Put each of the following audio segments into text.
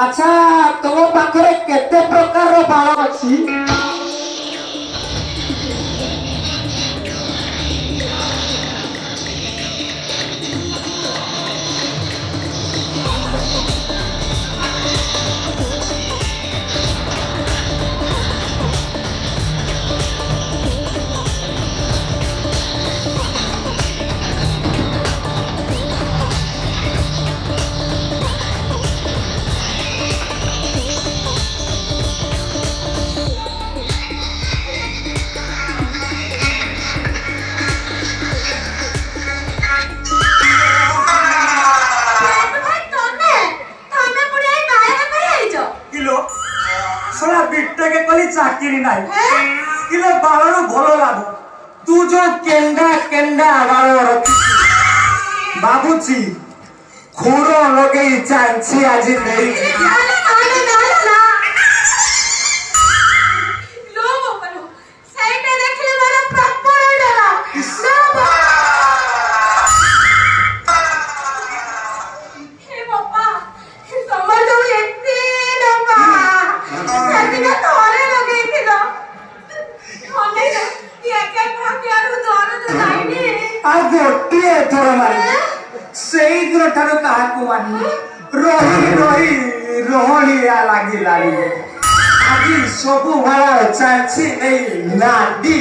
अच्छा तुम पाखे केते प्रकार बाण अच्छी चाकरी नहीं किले बालर भल लाभ तू जो केंडा केंडा बाल रखी बाबूजी खुर लगे चांची आज नहीं सब भाड़ा चांची नहीं नाडी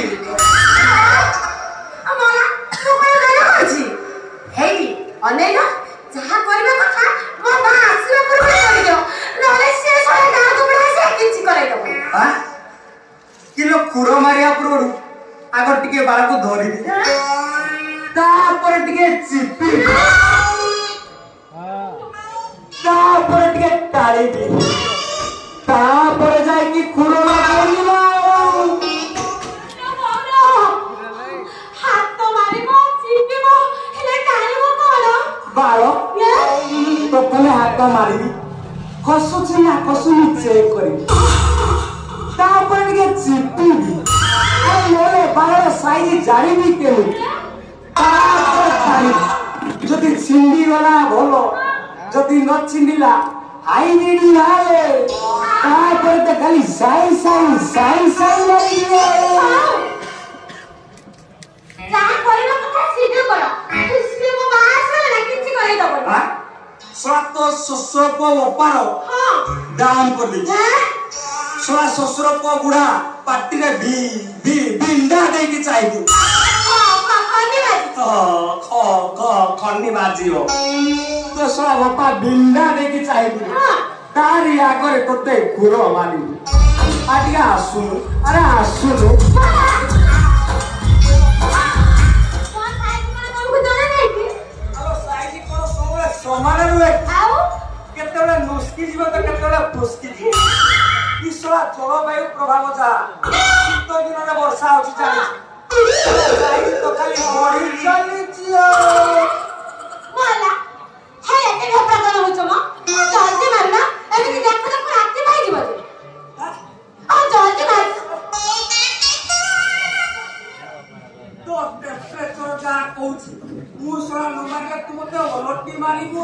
किलो खुर मारिया पूर्व आग टे बाल को धरी चिपी टाड़ी जाकि खुर बाल प्रथम हाथ मारि खसुची ना खसुनी चेक करी चिपी बाल साइज जानी केमी जदि छिंडी गला भल जदि न छिंडिला आई रेडी हाले तो खाली साई साई साई साई लगी तो ससुर को ओपार डाउन कर दी सोला ससुर को बुढ़ा पार्टी रे बिंडा दे के चाहिए खन्नी बाजी हो तो सोला बापा बिंडा दे के चाहिए तारी आगे तोते खुर मारी आगे आसुन अरे आसुन समारे रुए केतेबेले नुस्की जीव तो केतेबेले फुस्की जीव ईश्वरा जलवायु प्रभाव जा शीत दिन रे वर्षा होची जानी तो खाली बड़ी चली जियो मोला हे एते घपरा कोन होचो म जल्दी मारना एबे देखो देखो राती भाई जीव आ जल्दी मार तो टेम्परेचर जा कहूची मु सोला नंबर के तुम तो लट्टी मारिबो